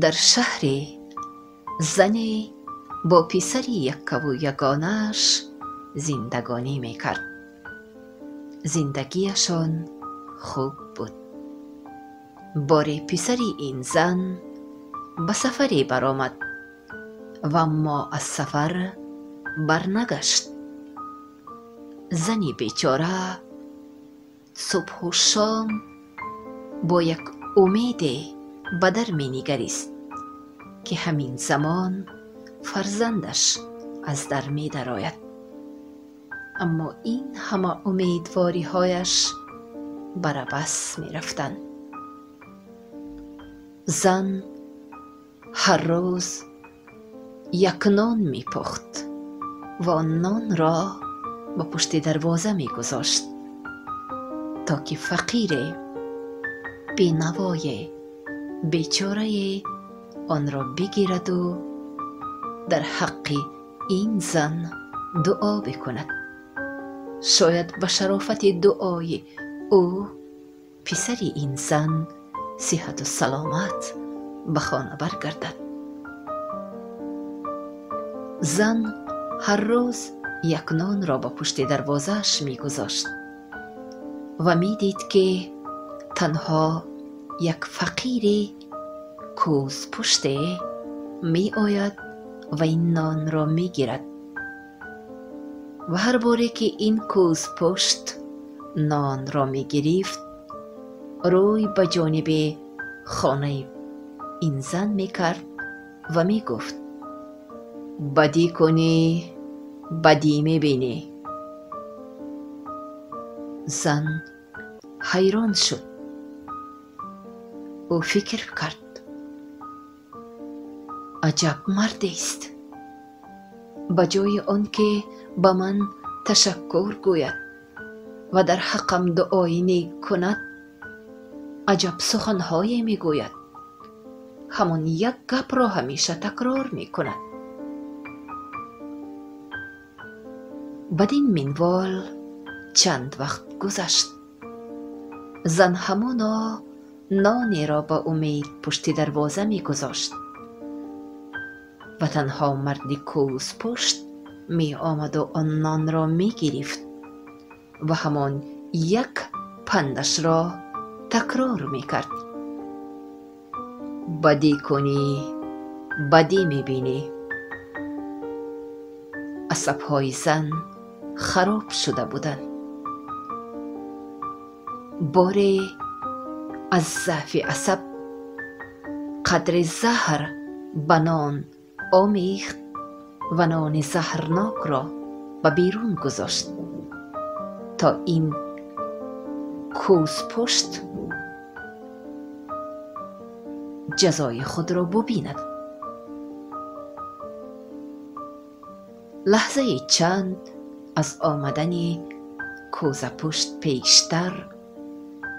در شهری زنی با پسری یکه و یگانه‌اش زندگانی میکرد. زندگیشان خوب بود. باری پسری این زن به سفری برآمد و اما از سفر برنگشت. زنی بیچاره صبح و شام با یک امید به در می نگریست که همین زمان فرزندش از در می درآید. اما این همه امیدواری هایش بر بس می رفتند. زن هر روز یک نان می پخت و آن نان را به پشت دروازه می گذاشت تا که فقیر بینوای بیچاره آن را بگیرد و در حق این زن دعا بکند. شاید به شرافت دعای او پسری این زن صحت و سلامت به خانه برگردد. زن هر روز یک نان را به پشت دروازه‌اش می‌گذاشت و می‌دید که تنها یک فقیر کوز پشته می آید و این نان را می گیرد و هر باره که این کوز پشت نان را می گرفت روی به جانب خانه این زن می کرد و می گفت بدی کنی بدی می بینی. زن حیران شد. او فکر کرد عجب مردی است. به جای آنکه به من تشکر گوید و در حقم دعای نیک کند عجب سخنهایی می گوید. همان یک گپ را همیشه تکرار می کند. بدین منوال چند وقت گذشت. زن همانا نانی را به امید پشت دروازه می گذاشت و تنها مردی کوز پشت می آمد و آن نان را می گرفت و همان یک پندش را تکرار می کرد. بدی کنی بدی می بینی. عصب‌های زن خراب شده بودند. باری از ضعف عصب قدر زهر به نان آمیخت و نان زهرناک را به بیرون گذاشت تا این کوز پشت جزای خود را ببیند. لحظه چند از آمدن کوز پشت پیشتر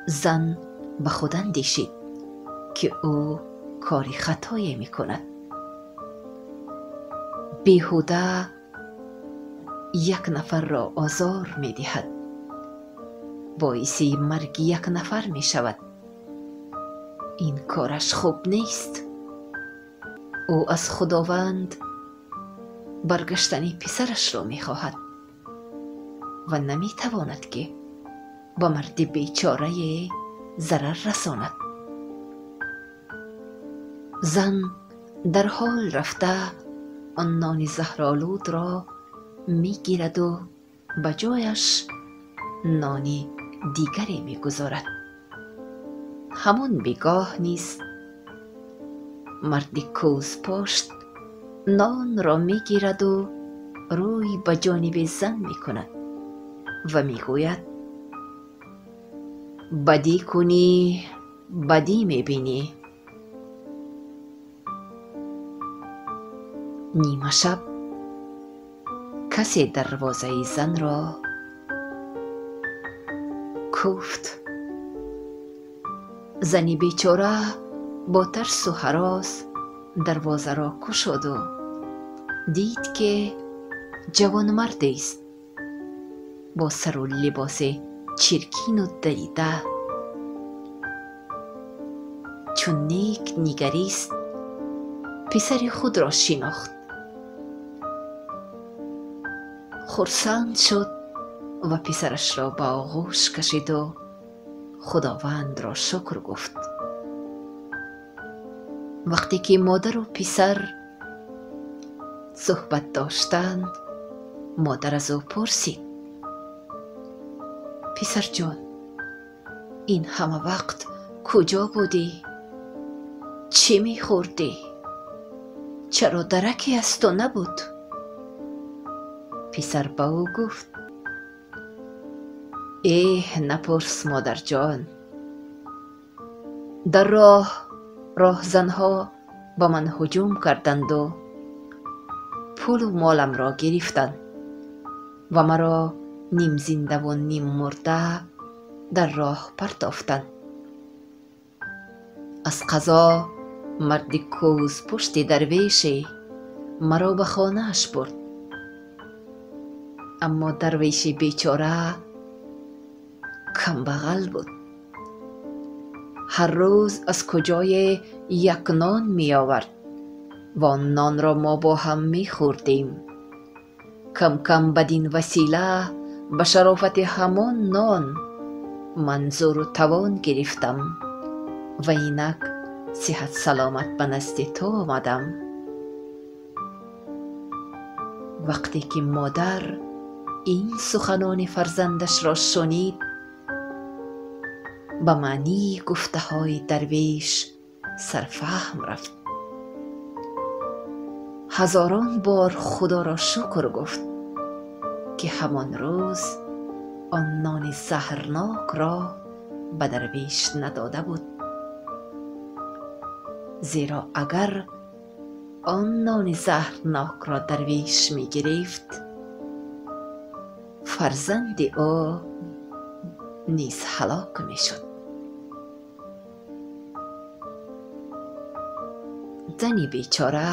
زن به خود اندیشید که او کاری خطایی می کند. بیهوده یک نفر را آزار می دهد. باعث مرگ یک نفر می شود. این کارش خوب نیست. او از خداوند برگشتن پسرش را می خواهد و نمی تواند که با مرد بیچاره ضرر رساند. زن در حال رفته آن نان زهرآلود را می گیرد و به جایش نانی دیگری می گذارد. همان بیگاه نیز مرد کوز پشت نان را می گیرد و روی به جانب زن می کند و می گوید بدی کنی بدی می بینی. نیمه شب کسی دروازه زن را کوفت. زنی بیچاره با ترس و هراس دروازه را گشود و دید که جوان مردی است با سر و لباس چرکین و دریده. چون نیک نگریست پسر خود را شناخت. خرسند شد و پسرش را به آغوش کشید و خداوند را شکر گفت. وقتی که مادر و پسر صحبت داشتند، مادر از او پرسید: پسر جان، این همه وقت کجا بودی؟ چی میخوردی؟ چرا درکی از تو نبود؟ پسر به او گفت: نپرس مادر جان. در راهزنها به من هجوم کردند و پول و مالم را گرفتند و مرا نیم زنده و نیم مرده در راه پرتافتند. از قضا مرد کوز پشت درویشی مرا به خانه اش برد. اما درویش بیچاره کم بغل بود. هر روز از کجای یک نان می آورد و آن نان را ما با هم می خوردیم. کم کم بدین وسیله به شرافت همان نان منظور و توان گرفتم و اینک صحت سلامت به نزد تو آمدم. وقتی که مادر این سخنان فرزندش را شنید، به معنی گفته های درویش سرفهم رفت. هزاران بار خدا را شکر گفت که همان روز آن نان زهرناک را به درویش نداده بود، زیرا اگر آن نان زهرناک را درویش می گرفت، فرزند او نیز هلاک می شد. زنی بیچاره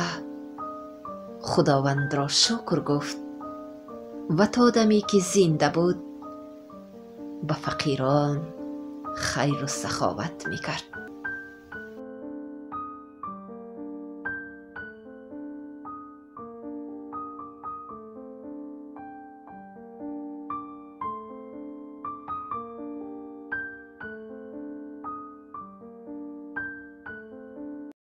خداوند را شکر گفت و تا دمی که زنده بود به فقیران خیر و سخاوت می کرد.